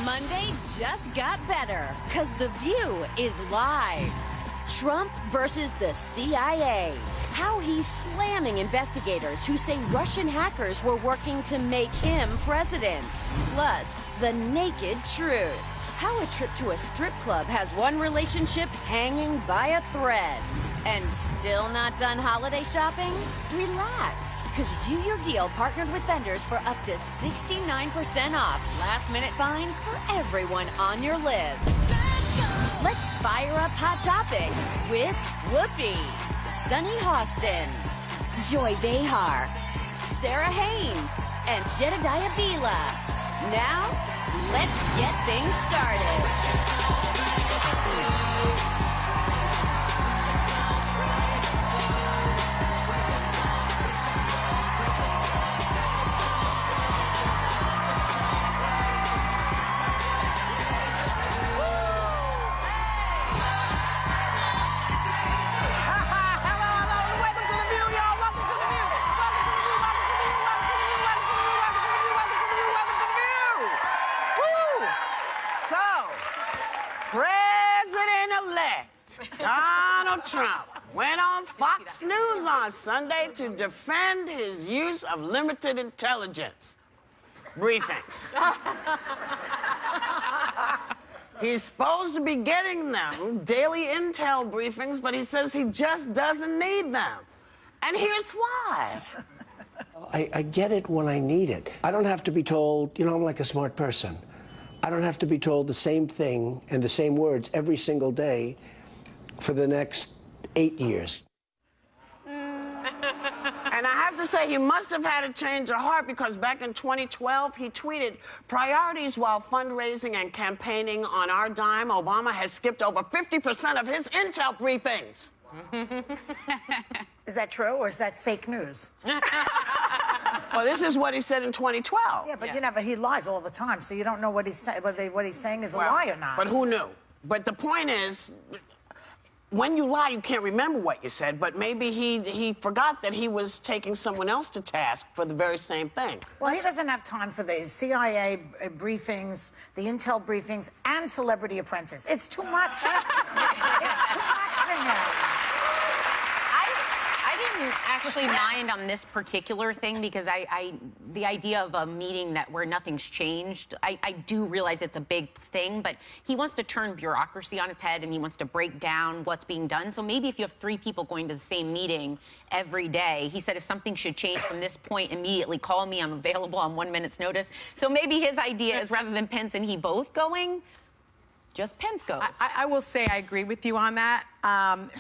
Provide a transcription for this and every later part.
Monday just got better, because The View is live. Trump versus the CIA. How he's slamming investigators who say Russian hackers were working to make him president. Plus, the naked truth. How a trip to a strip club has one relationship hanging by a thread. And still not done holiday shopping? Relax, because View Your Deal partnered with vendors for up to 69% off last-minute finds for everyone on your list. Let's fire up Hot Topics with Whoopi, Sunny Hostin, Joy Behar, Sarah Haynes, and Jedediah Bila. Now, let's get things started. President-elect Donald Trump went on Fox News on Sunday to defend his use of limited intelligence briefings. He's supposed to be getting them, daily intel briefings, but he says he just doesn't need them. And here's why. I get it when I need it. I don't have to be told, you know, I'm like a smart person. I don't have to be told the same thing and the same words every single day for the next 8 years. And I have to say, he must have had a change of heart, because back in 2012, he tweeted, "Priorities while fundraising and campaigning on our dime, Obama has skipped over 50% of his intel briefings." Is that true, or is that fake news? Well, this is what he said in 2012. Yeah, but you never, he lies all the time, so you don't know what he's saying, whether what he's saying is a lie or not. But who knew? But the point is, when you lie, you can't remember what you said, but maybe he forgot that he was taking someone else to task for the very same thing. Well, he doesn't have time for the CIA briefings, the intel briefings, and Celebrity Apprentice. It's too much. It's too much for him. I didn't actually mind on this particular thing, because the idea of a meeting where nothing's changed, I do realize it's a big thing, but he wants to turn bureaucracy on its head, and he wants to break down what's being done. So maybe if you have 3 people going to the same meeting every day, he said if something should change from this point, immediately call me. I'm available on 1 minute's notice. So maybe his idea is, rather than Pence and he both going, just Pence goes. I will say I agree with you on that,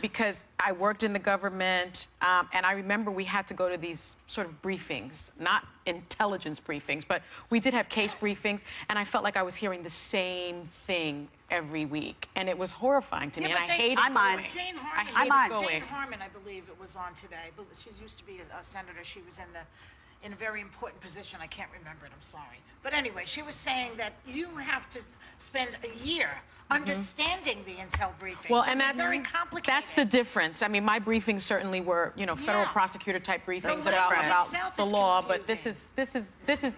because I worked in the government, and I remember we had to go to these sort of briefings, not intelligence briefings, but we did have case briefings, and I felt like I was hearing the same thing every week, and it was horrifying to me, and I hated going. Jane Harmon, I believe it was on today. She used to be a senator. She was in a very important position. I can't remember it, I'm sorry. But anyway, she was saying that you have to spend a year understanding the intel briefings. Well, and that's very complicated. That's the difference. I mean, my briefings certainly were, you know, federal prosecutor type briefings about the law, but this is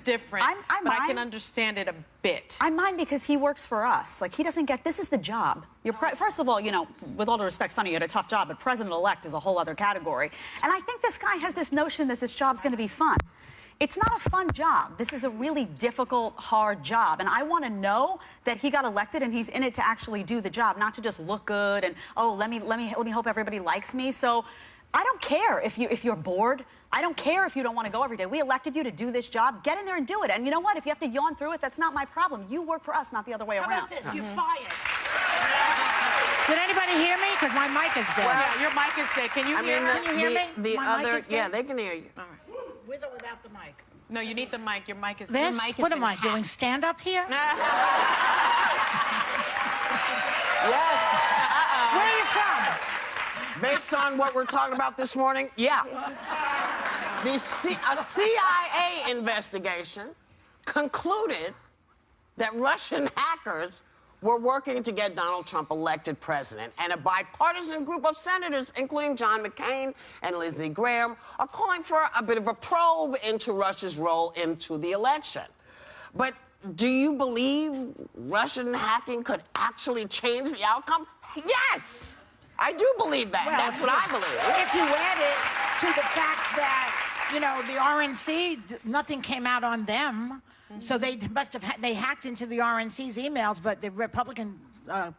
different. But I can understand it a bit. I mind because he works for us. Like, he doesn't get, this is the job. First of all, you know, with all due respect, Sonny, you had a tough job, but president-elect is a whole other category. And I think this guy has this notion that this job's going to be fun. It's not a fun job. This is a really difficult, hard job. And I want to know that he got elected and he's in it to actually do the job, not to just look good and, oh, let me hope everybody likes me. So I don't care if you're bored. I don't care if you don't want to go every day. We elected you to do this job. Get in there and do it. And you know what? If you have to yawn through it, that's not my problem. You work for us, not the other way around. How about this? You're fired. Did anybody hear me? Because my mic is dead. Well, yeah, your mic is dead. Can you hear me? Can you hear me? My mic is dead? Yeah, they can hear you. All right. With or without the mic? No, you need the mic. Your mic is... This? What am I doing? Stand up here? Yes. Where are you from? Based on what we're talking about this morning, yeah. A CIA investigation concluded that Russian hackers were working to get Donald Trump elected president, and a bipartisan group of senators, including John McCain and Lindsey Graham, are calling for a bit of a probe into Russia's role into the election. But do you believe Russian hacking could actually change the outcome? Yes, I do believe that. Well, That's what I believe. If you add it to the fact that, you know, the RNC, nothing came out on them. So they must have, they hacked into the RNC's emails, but the Republican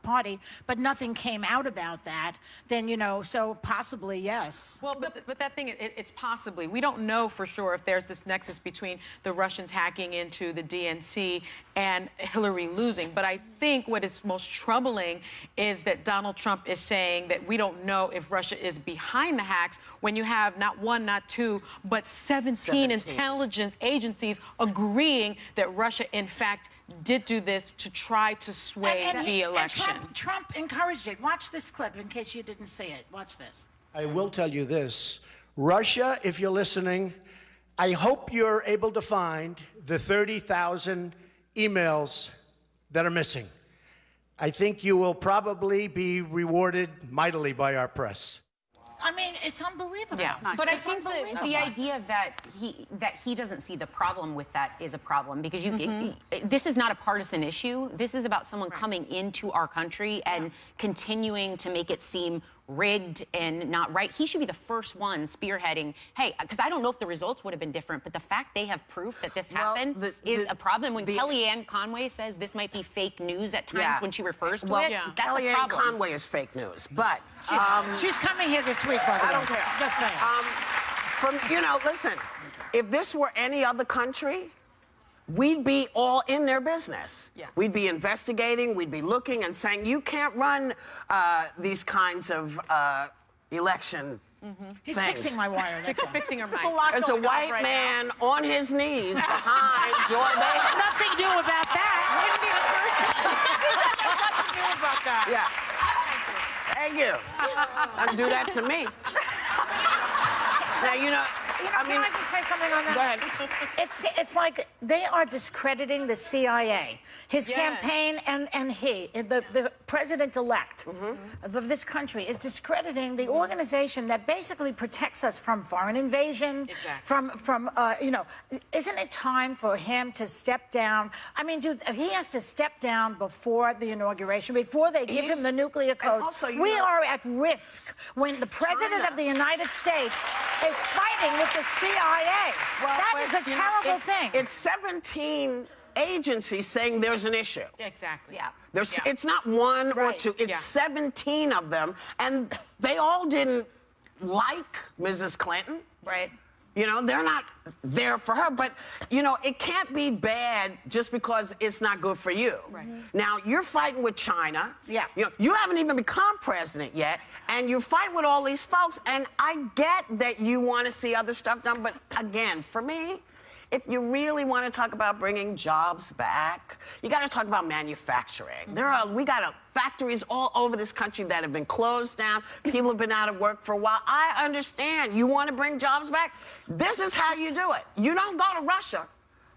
Party, but nothing came out about that, then, you know, so possibly yes. Well, but that thing, it's possibly. We don't know for sure if there's this nexus between the Russians hacking into the DNC and Hillary losing. But I think what is most troubling is that Donald Trump is saying that we don't know if Russia is behind the hacks when you have not one, not two, but 17 intelligence agencies agreeing that Russia, in fact, did do this to try to sway the election. And Trump encouraged it. Watch this clip in case you didn't see it. Watch this. I will tell you this. Russia, if you're listening, I hope you're able to find the 30,000 emails that are missing. I think you will probably be rewarded mightily by our press. I mean, it's unbelievable. Yeah, but I think the idea that he doesn't see the problem with that is a problem, because this is not a partisan issue. This is about someone coming into our country and continuing to make it seem rigged and not right. He should be the first one spearheading, hey, because I don't know if the results would have been different, but the fact they have proof that this happened is a problem. When Kellyanne Conway says this might be fake news at times when she refers to it, that's Kellyanne a problem. Conway is fake news, but she's coming here this week, by the way. I don't care. Just saying. You know, listen, if this were any other country, we'd be all in their business. Yeah. We'd be investigating, we'd be looking and saying, you can't run these kinds of election He's things. fixing my wire. Fixing her mic. There's a white man on his knees behind Joy Biden. Nothing new about that. Wouldn't be the first time. Nothing new about that. Yeah. Thank you. Don't do that to me. Now, you know, I mean, can I just say something on that? Go ahead. It's like they are discrediting the CIA, his campaign, and the president-elect of this country is discrediting the organization that basically protects us from foreign invasion, from you know, isn't it time for him to step down? I mean, dude, he has to step down before the inauguration, before they give him the nuclear codes. Also, we are at risk when the president of the United States is fighting with the CIA. Well, that is a terrible thing. It's 17 agencies saying there's an issue. Exactly. Yeah. It's not one or two. It's 17 of them, and they all didn't like Mrs. Clinton. Right. You know, they're not there for her, but, you know, it can't be bad just because it's not good for you. Right. Now, you're fighting with China. Yeah. You know, you haven't even become president yet, and you fight with all these folks, and I get that you want to see other stuff done, but again, for me, if you really want to talk about bringing jobs back, you got to talk about manufacturing. We got factories all over this country that have been closed down. People have been out of work for a while. I understand. You want to bring jobs back? This is how you do it. You don't go to Russia,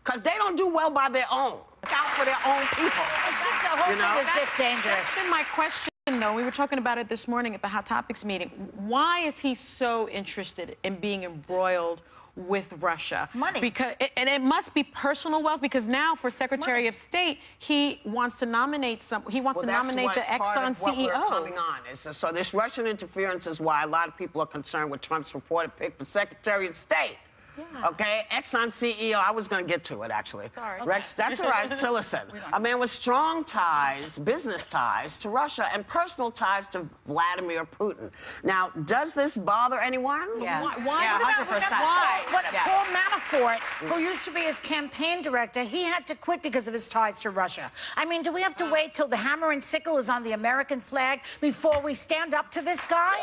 because they don't do well by their own. Look out for their own people. It's just the whole thing is just dangerous. That's been my question, though. We were talking about it this morning at the Hot Topics meeting. Why is he so interested in being embroiled with Russia? Money. And it must be personal wealth, because now for Secretary of State, he wants to nominate the Exxon CEO. Coming on. So this Russian interference is why a lot of people are concerned with Trump's reported pick for Secretary of State. Yeah. Okay, Exxon CEO, I was going to get to it, actually. Sorry. Rex, that's all right. So listen, a man with strong ties, business ties to Russia and personal ties to Vladimir Putin. Now, does this bother anyone? Yeah. Why? Yeah, 100%. Why? Paul Manafort, who used to be his campaign director, he had to quit because of his ties to Russia. I mean, do we have to wait till the hammer and sickle is on the American flag before we stand up to this guy?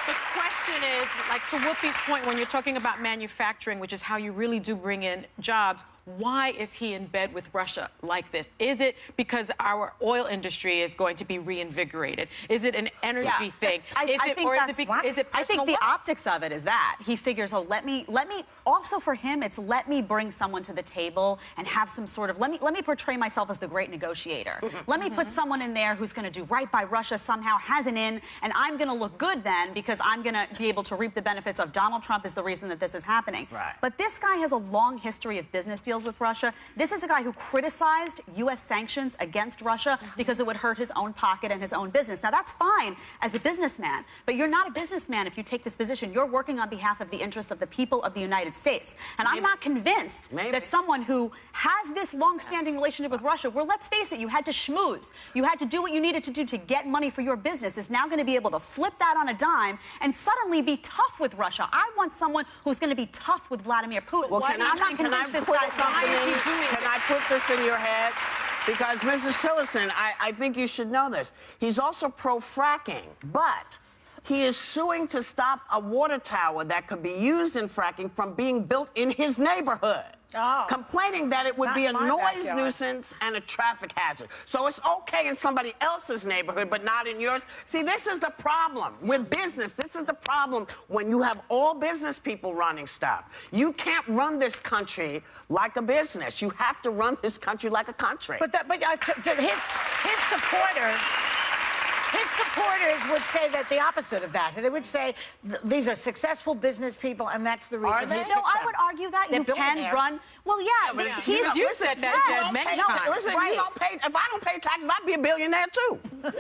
The question is, like, to Whoopi's point, when you're talking about manufacturing, which is how you really do bring in jobs, why is he in bed with Russia like this? Is it because our oil industry is going to be reinvigorated? Is it an energy thing? I think the optics of it is that he figures, oh, let me also for him, it's let me bring someone to the table and have some sort of, let me portray myself as the great negotiator. Let me put someone in there who's going to do right by Russia, somehow has an in, and I'm going to look good then because I'm going to be able to reap the benefits of Donald Trump is the reason that this is happening. Right. But this guy has a long history of business deals with Russia. This is a guy who criticized U.S. sanctions against Russia because it would hurt his own pocket and his own business. Now, that's fine as a businessman, but you're not a businessman if you take this position. You're working on behalf of the interests of the people of the United States. And I'm not convinced that someone who has this long-standing relationship with Russia, where, let's face it, you had to schmooze, you had to do what you needed to do to get money for your business, is now going to be able to flip that on a dime and suddenly be tough with Russia. I want someone who's going to be tough with Vladimir Putin. Well, can I put this in your head? Because, Mrs. Tillerson, I think you should know this. He's also pro-fracking, but he is suing to stop a water tower that could be used in fracking from being built in his neighborhood. Complaining that it would be a noise nuisance and a traffic hazard. So it's okay in somebody else's neighborhood, but not in yours. See, this is the problem with business. This is the problem when you have all business people running stuff. You can't run this country like a business. You have to run this country like a country. But his supporters... His supporters would say that the opposite of that. They would say these are successful business people, and that's the reason. No, I would argue that you can run. Well, yeah, but you said that many times. Listen, you don't pay. If I don't pay taxes, I'd be a billionaire too. You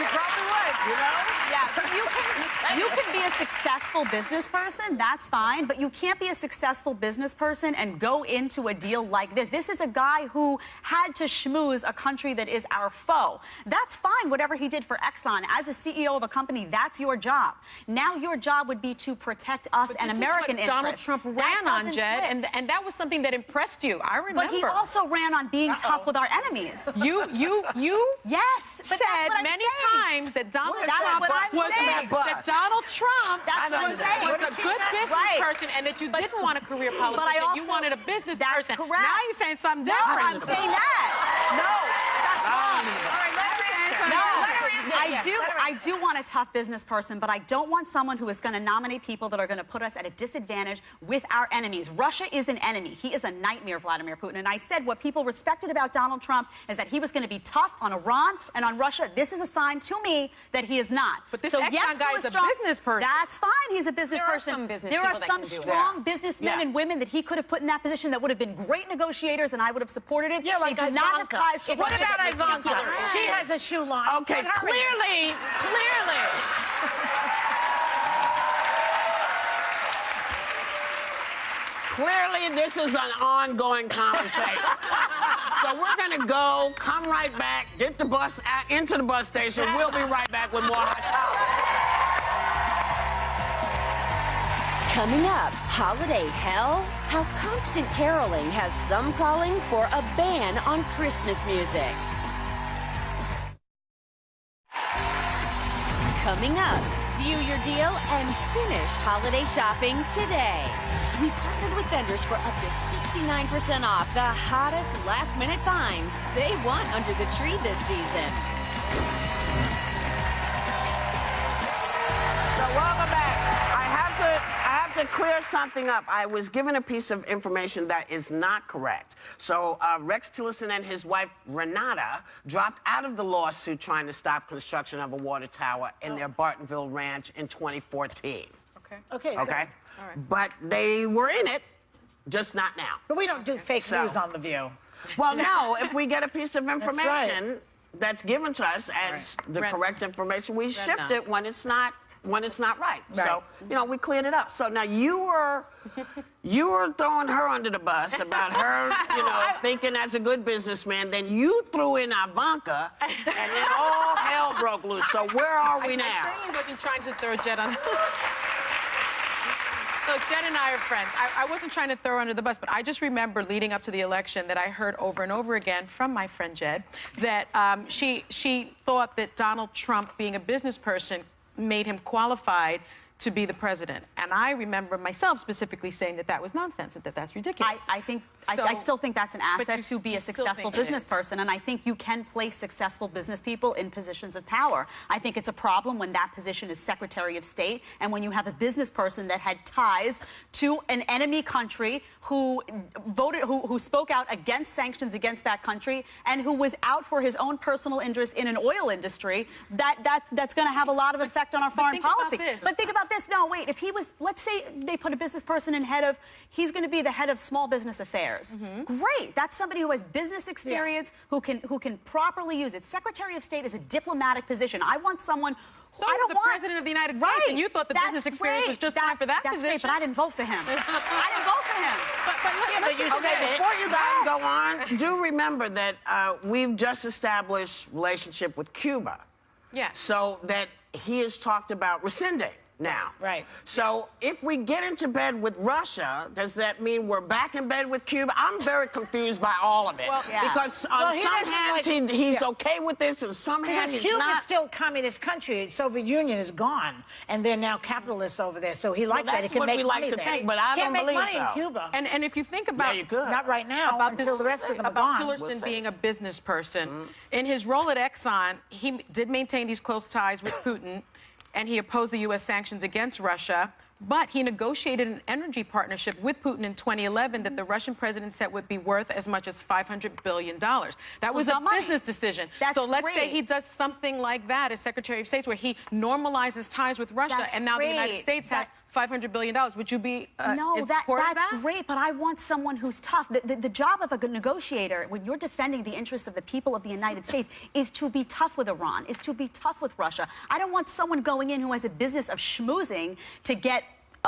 probably would. You know? Yeah, but you can be a successful business person. That's fine, but you can't be a successful business person and go into a deal like this. This is a guy who had to schmooze a country that is our foe. That's fine, whatever he did for Exxon. As a CEO of a company, that's your job. Now your job would be to protect us and American interests. Donald Trump ran on, Jed, and that was something that impressed you. I remember. But he also ran on being tough with our enemies. You yes, said many times that Donald Trump was a good business person and that you didn't want a career politician. You wanted a business person. Correct. Now you're saying something different. No, I'm saying that. No, that's wrong. All right, let her answer. No. I I do want a tough business person, but I don't want someone who is going to nominate people that are going to put us at a disadvantage with our enemies. Russia is an enemy. He is a nightmare, Vladimir Putin. And I said what people respected about Donald Trump is that he was going to be tough on Iran and on Russia. This is a sign to me that he is not. But this Exxon guy is a business person. That's fine. He's a business person. There are some strong businessmen and women that he could have put in that position that would have been great negotiators, and I would have supported it. Yeah, like they do not have ties to What Russia. about Ivanka? She has a shoe line. Okay, clearly. Clearly, this is an ongoing conversation. So we're going to go, come right back, get the bus into the bus station. We'll be right back with more Hot Topics. Coming up, holiday hell? How constant caroling has some calling for a ban on Christmas music. Coming up, view your deal and finish holiday shopping today. We partnered with vendors for up to 69% off the hottest last-minute finds they want under the tree this season. So welcome back. I have to clear something up. I was given a piece of information that is not correct. So Rex Tillerson and his wife Renata dropped out of the lawsuit trying to stop construction of a water tower in their Bartonville ranch in 2014. Okay. All right. But they were in it, just not now. But we don't do fake news on The View. Well, no. If we get a piece of information that's given to us as the correct information, we shift it when it's not right. So, you know, we cleared it up. So now you were throwing her under the bus about her, you know, thinking as a good businessman. Then you threw in Ivanka, and then all hell broke loose. So where are we now? I certainly wasn't trying to throw Jed on. Look, Jed and I are friends. I wasn't trying to throw her under the bus, but I just remember leading up to the election that I heard over and over again from my friend Jed that she thought that Donald Trump, being a business person, made him qualified to be the president. And I remember myself specifically saying that that was nonsense, that that's ridiculous. I still think that's an asset to be a successful business person. person, and I think you can place successful business people in positions of power. I think it's a problem when that position is Secretary of State, and when you have a business person that had ties to an enemy country who spoke out against sanctions against that country, and who was out for his own personal interest in an oil industry. That's going to have a lot of effect on our foreign policy. But think about this. No, wait. If he was, let's say they put a business person in head of, he's going to be the head of small business affairs. Great. That's somebody who has business experience, who can properly use it. Secretary of State is a diplomatic position. I want someone. So I don't want President of the United States, and you thought the business experience was just fine for that position. Great, but I didn't vote for him. I didn't vote for him. But you said before you guys go on, do remember that we've just established relationship with Cuba. Yes. So that he has talked about rescinding now. Right. So if we get into bed with Russia, does that mean we're back in bed with Cuba? I'm very confused by all of it. Well, because on some hands he's okay with this, and some hands he's Cuba's not. still a communist country. Soviet Union is gone, and they're now capitalists over there. So he likes that. He That's can what make we like money to there. think, but I don't believe can't make money so. in Cuba. And if you think about you could. Not right now, until the rest of them are about gone. Tillerson being a business person, in his role at Exxon, he did maintain these close ties with Putin, and he opposed the U.S. sanctions against Russia. But he negotiated an energy partnership with Putin in 2011 that the Russian president said would be worth as much as $500 billion. That was a business decision. So let's say he does something like that as Secretary of State, where he normalizes ties with Russia, and now the United States has $500 billion. Would you be in support of that? That's great, but I want someone who's tough. The job of a negotiator, when you're defending the interests of the people of the United States, is to be tough with Iran, is to be tough with Russia. I don't want someone going in who has a business of schmoozing to get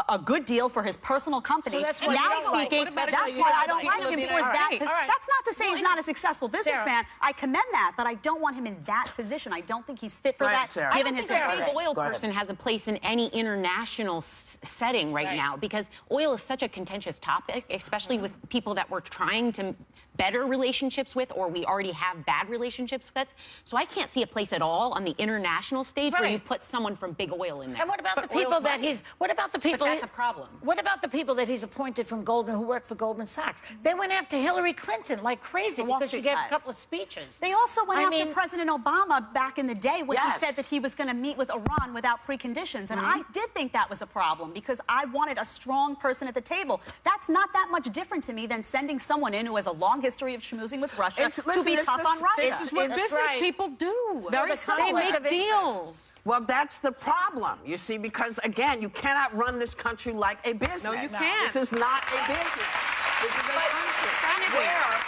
a good deal for his personal company. So that's why that's why I don't like him for that. That's not to say he's not a successful businessman. I commend that, but I don't want him in that position. I don't think he's fit for that, given his history. The oil person has a place in any international setting right now, because oil is such a contentious topic, especially with people that we're trying to better relationships with, or we already have bad relationships with. So I can't see a place at all on the international stage where you put someone from big oil in there. And what about the people that he's? What about the people? But that's a problem. What about the people that he's appointed from Goldman, who work for Goldman Sachs? They went after Hillary Clinton like crazy because she gave a couple of speeches. They also went after President Obama back in the day when he said that he was going to meet with Iran without preconditions. And I did think that was a problem, because I wanted a strong person at the table. That's not that much different to me than sending someone in who has a long history of schmoozing with Russia to be tough on Russia. This is what business people do. It's very simple. They make deals. Well, that's the problem, you see, because, again, you cannot run this country like a business. No, you can't. This is not a business. This is a country where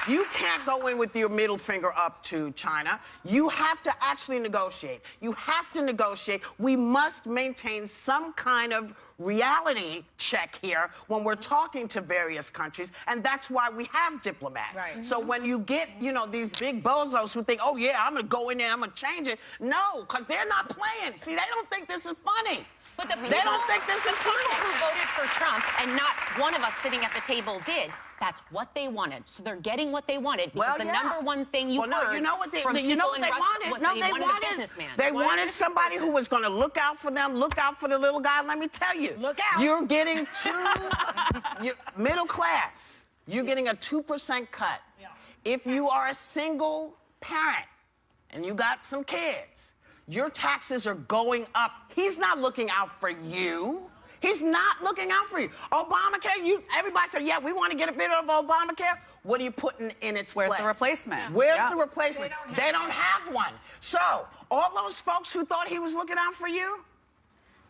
you can't go in with your middle finger up to China. You have to actually negotiate. You have to negotiate. We must maintain some kind of reality check here when we're talking to various countries, and that's why we have diplomats. Right. So when you get, these big bozos who think, oh, yeah, I'm going to go in there, I'm going to change it. No, because they're not playing. See, they don't think this is funny. But they don't think this is funny. The people who voted for Trump, and not one of us sitting at the table did, that's what they wanted. So they're getting what they wanted, because the number one thing you heard you know what they, from you know people what they in wanted? was No, they they wanted a businessman. They wanted somebody who was going to look out for them, look out for the little guy. Let me tell you. Look out. You're getting middle class. You're getting a 2% cut. Yeah. If you are a single parent and you got some kids, your taxes are going up. He's not looking out for you. He's not looking out for you. Obamacare, everybody said, yeah, we want to get rid of Obamacare. What are you putting in its place? Where's the replacement? Where's the replacement? They don't have one. So, all those folks who thought he was looking out for you,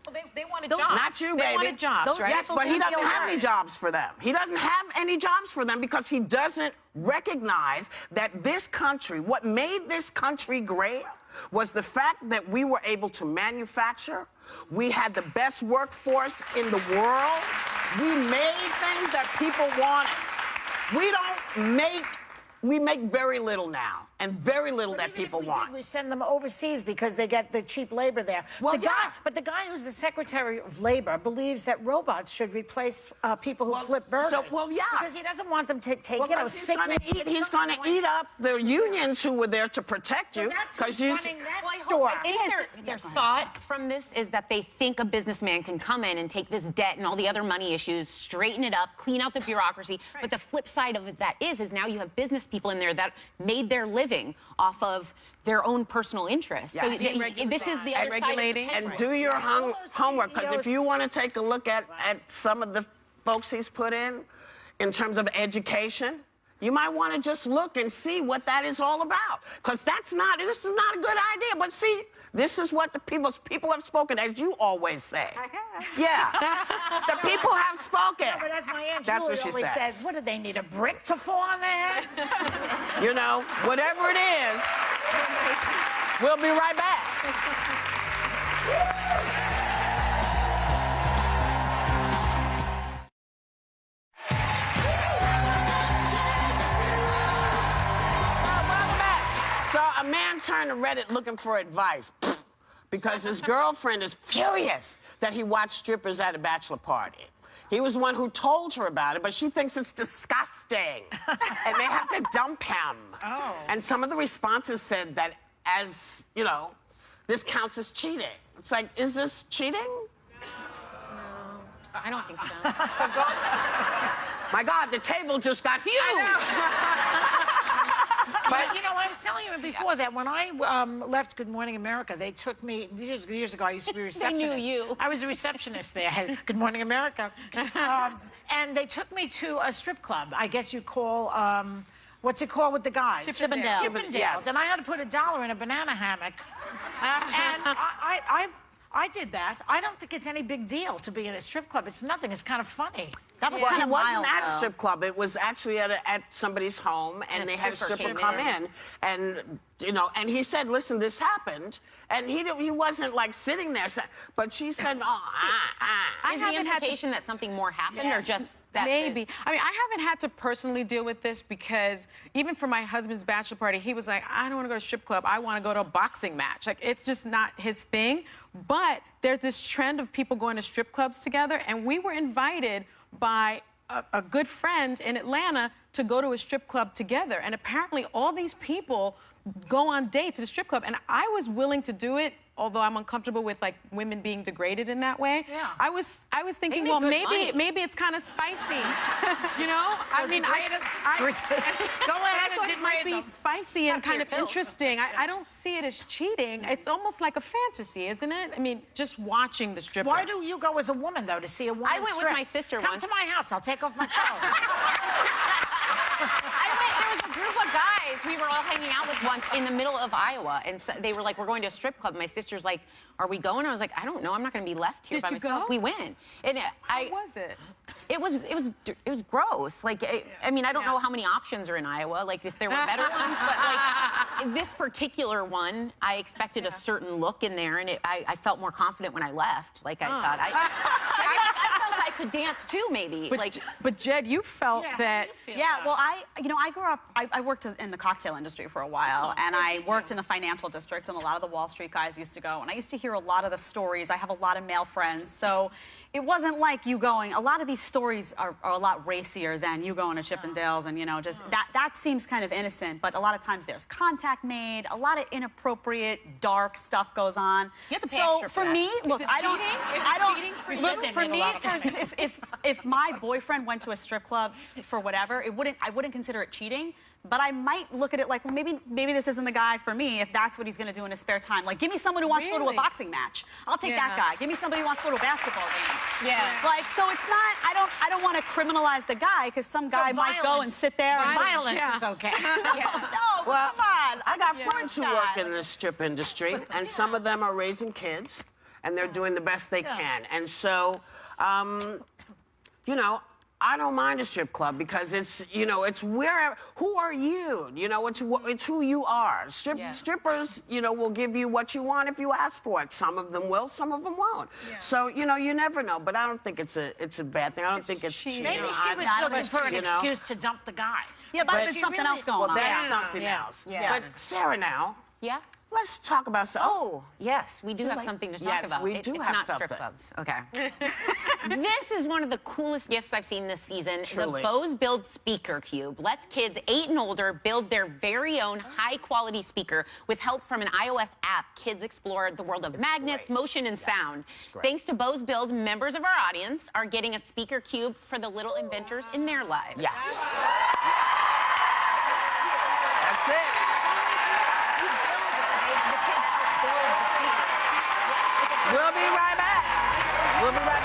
Well, they wanted jobs. not you, baby. They wanted jobs, right? Yes, but he doesn't have any jobs for them. He doesn't have any jobs for them because he doesn't recognize that this country, what made this country great, was the fact that we were able to manufacture. We had the best workforce in the world. We made things that people wanted. We make very little now. and very little But that even if people we want. did, we send them overseas because they get the cheap labor there. Well, But the guy who's the Secretary of Labor believes that robots should replace people who flip burgers. Because he doesn't want them to take, sick He's going to eat up the unions who were there to protect you. Because you running that Well, store. I think their thought from this is that they think a businessman can come in and take this debt and all the other money issues, straighten it up, clean out the bureaucracy. Right. But the flip side of it is now you have business people in there that made their living off of their own personal interests. Yes. So this is the other side of the And pendulum. do your homework, because if you want to take a look at some of the folks he's put in terms of education, you might want to just look and see what that is all about. Because this is not a good idea. But see, this is what the people have spoken, as you always say. I have. Yeah. The people have spoken. But as my Aunt That's Julie what she always says. says, what do they need, a brick to fall on their heads? You know, whatever it is, we'll be right back. So a man turned to Reddit looking for advice because his girlfriend is furious that he watched strippers at a bachelor party. He was the one who told her about it, but she thinks it's disgusting and they have to dump him. Oh. And some of the responses said that, as you know, this counts as cheating. It's like, is this cheating? I don't think so. My God, the table just got huge. But, you know, I was telling you before that when I left Good Morning America, they took me, years ago, I used to be a receptionist. They knew you. I was a receptionist there. I had Good Morning America. And they took me to a strip club. I guess you call, what's it called with the guys? Chippendales. Chippendales. And I had to put $1 in a banana hammock. And I did that. I don't think it's any big deal to be in a strip club. It's nothing. It's kind of funny. That was Well, kind it of wasn't mild, at a though. strip club. It was actually at somebody's home, and they had a stripper come in, and you know, and he said, "Listen, this happened," and he wasn't like sitting there, but she said, "Oh, Is the implication that something more happened, or just that? Maybe. I mean, I haven't had to personally deal with this because even for my husband's bachelor party, he was like, I don't want to go to a strip club. I want to go to a boxing match. Like, it's just not his thing. But there's this trend of people going to strip clubs together, and we were invited by a good friend in Atlanta to go to a strip club together. And apparently all these people go on dates at a strip club, and I was willing to do it, although I'm uncomfortable with like women being degraded in that way. Yeah. I was thinking, make well, good maybe money. it's kind of spicy, you know. I mean, go ahead I thought and it might degrade be them. spicy and Cut kind your of pills. interesting. I don't see it as cheating. It's almost like a fantasy, isn't it? I mean, just watching the stripper. Why do you go as a woman, though, to see a woman I went with strip? my sister Come once. to my house. I'll take off my clothes. There was a group of guys we were all hanging out with once in the middle of Iowa, and so they were like, "We're going to a strip club." My sister's like, "Are we going?" I was like, "I don't know. I'm not going to be left here Did by you myself." go? We went, and How was it? It was gross. Like, I mean, I don't know how many options are in Iowa. Like, if there were better ones, but like this particular one, I expected a certain look in there, and I felt more confident when I left. Like, I thought I felt I could dance too, maybe. But Jed, you felt that. Yeah, well, I grew up, I worked in the cocktail industry for a while, and I worked in the financial district, and a lot of the Wall Street guys used to go, and I used to hear a lot of the stories. I have a lot of male friends, so it wasn't like you going, a lot of these stories are a lot racier than you going to Chippendales, and, you know, just that seems kind of innocent, but a lot of times there's contact made, a lot of inappropriate, dark stuff goes on. You have to pay so extra for for me, that. look, Is it I don't, cheating? Is it I don't, cheating for you? look, They for make a me, lot of money. if my boyfriend went to a strip club for whatever, I wouldn't consider it cheating, but I might look at it like, well, maybe this isn't the guy for me if that's what he's going to do in his spare time. Like, give me someone who wants to go to a Really? boxing match. I'll take that guy. Give me somebody who wants to go to a basketball game. Yeah. Like, so it's not, I don't want to criminalize the guy because some guy might go and sit there and Violence is okay. No, Well, come on. I got Yeah. friends who work in the strip industry, and some of them are raising kids, and they're doing the best they can. And so, you know, I don't mind a strip club because it's, you know, it's where, who are you? You know, it's who you are. Strippers, you know, will give you what you want if you ask for it. Some of them will, some of them won't. Yeah. So, you know, you never know. But I don't think it's a bad thing. I don't think it's cheating. Maybe she was looking for an excuse to dump the guy. Yeah, but there's something else going on. Well, that's something else. Yeah. But Sarah now. Yeah? Let's talk about something. Oh, yes, we do have something to talk about. Yes, we do have not something. Strip clubs. Okay. This is one of the coolest gifts I've seen this season. Truly. The Bose Build Speaker Cube lets kids 8 and older build their very own high-quality speaker with help from an iOS app. Kids explore the world of magnets, motion, and sound. Thanks to Bose Build, members of our audience are getting a speaker cube for the little inventors in their lives. Yes. That's it. We'll be right back. We'll be right back.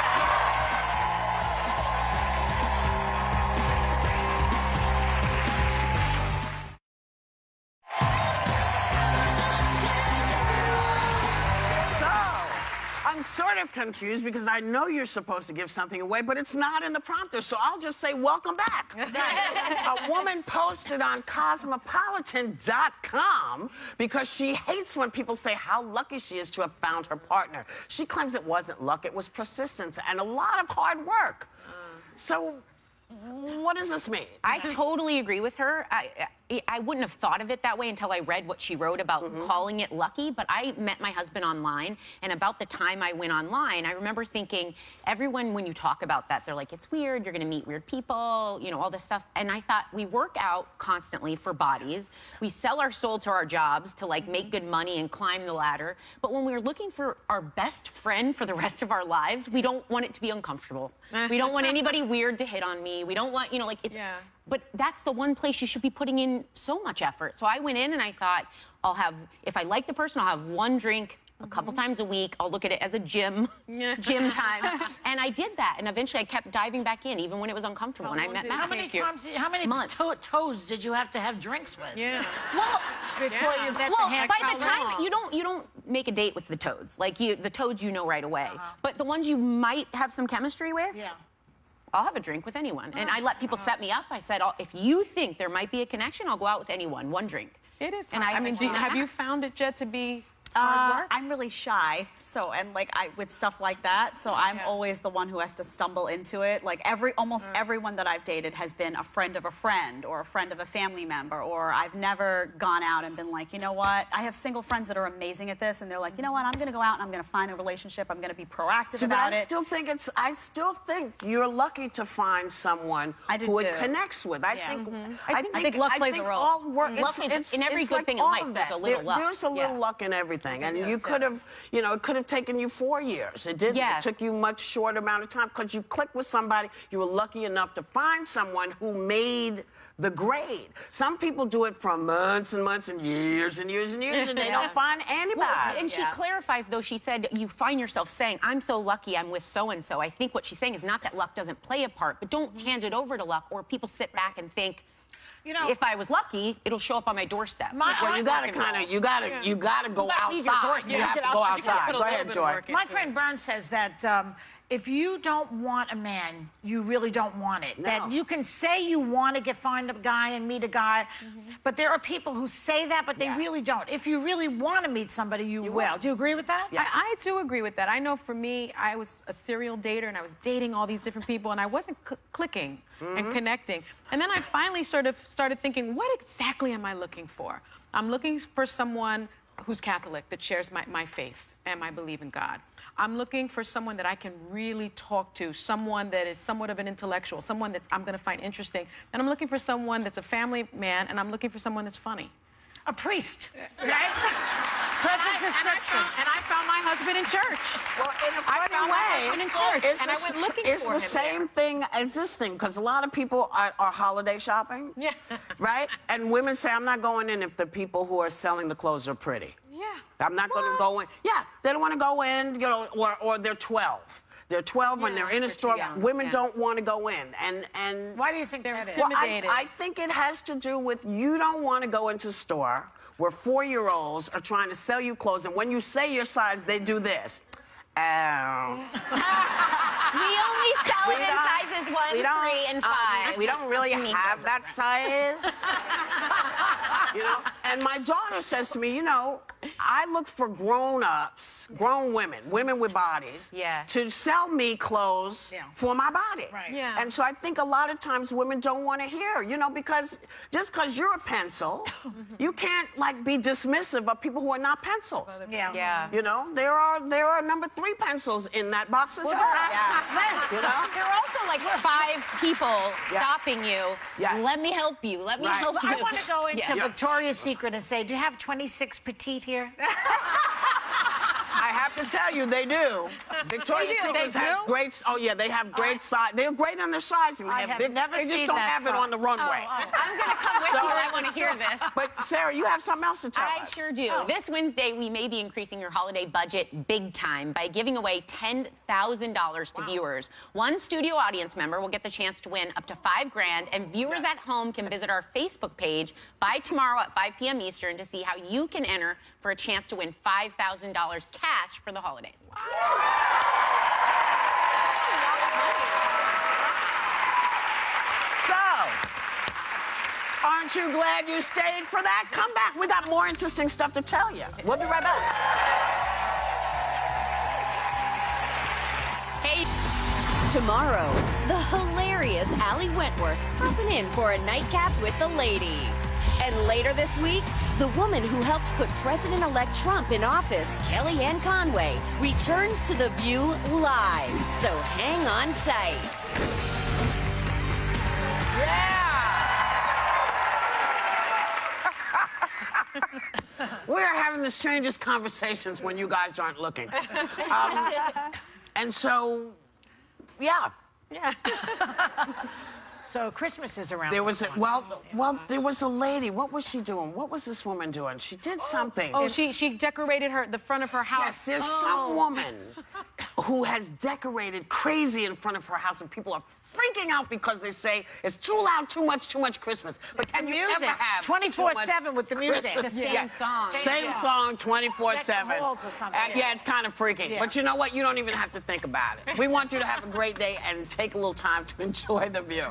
So, I'm sort of confused because I know you're supposed to give something away, but it's not in the prompter, so I'll just say welcome back. A woman posted on Cosmopolitan.com because she hates when people say how lucky she is to have found her partner. She claims it wasn't luck, it was persistence and a lot of hard work. So, what does this mean? I totally agree with her. I wouldn't have thought of it that way until I read what she wrote about calling it lucky, but I met my husband online, and about the time I went online, I remember thinking, everyone, when you talk about that, they're like, it's weird, you're gonna meet weird people, you know, all this stuff. And I thought, we work out constantly for bodies, we sell our soul to our jobs to like make good money and climb the ladder, but when we're looking for our best friend for the rest of our lives, we don't want it to be uncomfortable. We don't want anybody weird to hit on me. We don't want, you know, like, it's, but that's the one place you should be putting in so much effort. So I went in and I thought, I'll have, if I like the person, I'll have one drink a couple times a week. I'll look at it as a gym time. And I did that. And eventually I kept diving back in, even when it was uncomfortable. And I met Matt. How many months. toes did you have to have drinks with? Well, before you met well, the hand. by the time you don't make a date with the toads. Like the toads you know right away. But the ones you might have some chemistry with, I'll have a drink with anyone. And I let people set me up. I said, if you think there might be a connection, I'll go out with anyone. One drink. It is. And I mean, have you found it, Jet, to be hard work? I'm really shy, so with stuff like that, so I'm always the one who has to stumble into it. Like almost everyone that I've dated has been a friend of a friend or a friend of a family member, or I've never gone out and been like, you know what? I have single friends that are amazing at this, and they're like, you know what? I'm going to go out and I'm going to find a relationship. I'm going to be proactive about it. I still think you're lucky to find someone who it connects with. I think luck plays a role. All work, it's in every good like thing in life. There's a little luck. There's a little luck in everything. And you could have, you know, it could have taken you 4 years. It didn't. It took you much shorter amount of time because you clicked with somebody. You were lucky enough to find someone who made the grade. Some people do it for months and months and years and years and years, and they don't find anybody. Well, and she clarifies, though, she said, you find yourself saying, I'm so lucky I'm with so-and-so. I think what she's saying is not that luck doesn't play a part, but don't hand it over to luck, or people sit back and think, you know, if I was lucky, it'll show up on my doorstep. Well, you gotta go outside. You have to go outside. Go ahead, Joy. My friend Byrne says that if you don't want a man, you really don't want it. No. That you can say you want to find a guy and meet a guy, but there are people who say that, but they really don't. If you really want to meet somebody, you will. Do you agree with that? Yes. I do agree with that. I know for me, I was a serial dater, and I was dating all these different people, and I wasn't clicking and connecting. And then I finally sort of started thinking, what exactly am I looking for? I'm looking for someone who's Catholic, that shares my faith, and I believe in God. I'm looking for someone that I can really talk to, someone that is somewhat of an intellectual, someone that I'm going to find interesting. And I'm looking for someone that's a family man, and I'm looking for someone that's funny. A priest, right? Perfect description. And I found my husband in church. Well, in a funny way, in church, and I went looking for him. It's the same thing as this thing, because a lot of people are holiday shopping, right? And women say, I'm not going in if the people who are selling the clothes are pretty. I'm not going to go in. They don't want to go in, you know, or they're 12. They're 12 when they're in a store. Women don't want to go in. And why do you think they're intimidated? Well, I think it has to do with you don't want to go into a store where 4-year-olds are trying to sell you clothes, and when you say your size, they do this. only sell We it in don't- sizes 1, we don't, 3, and 5. We don't really have that size. You know, and my daughter says to me, you know, I look for grown-ups, grown women, women with bodies, Yeah. to sell me clothes for my body. Right. Yeah. And so I think a lot of times women don't want to hear, you know, because just because you're a pencil, you can't like be dismissive of people who are not pencils. Yeah. You know, there are number 3 pencils in that box as well. You know? There are also like 5 people stopping you. Yes. Let me help you. Let me Right. help you. I want to go into Yeah. Victoria's Secret and say, do you have 26 petite here? I have to tell you, they do. Victoria's Secret has great. Oh yeah, they have great size. They're great on their sizing. They I have have big. never They just seen don't that have it size. on the runway. I'm gonna come with you. I want to hear this. But Sarah, you have something else to tell I us. sure do. This Wednesday, we may be increasing your holiday budget big time by giving away $10,000 to viewers. One studio audience member will get the chance to win up to $5 grand, and viewers at home can visit our Facebook page by tomorrow at 5 p.m. Eastern to see how you can enter for a chance to win $5,000 cash for the holidays. So, aren't you glad you stayed for that? Come back. We got more interesting stuff to tell you. We'll be right back. Hey. Tomorrow, the hilarious Allie Wentworth's popping in for a nightcap with the ladies. And later this week, the woman who helped put President-elect Trump in office, Kellyanne Conway, returns to The View live. So hang on tight. We're having the strangest conversations when you guys aren't looking. And so, yeah. So Christmas is around. There was a, there was a lady. What was she doing? What was this woman doing? She did something. Oh, she decorated the front of her house. Yes, there's some woman who has decorated crazy in front of her house, and people are freaking out because they say it's too loud, too much Christmas. But can you ever have 24/7 with the music? The same song. Same song, 24/7. Halls or something. Yeah, it's kind of freaky. But you know what? You don't even have to think about it. We want you to have a great day and take a little time to enjoy the view.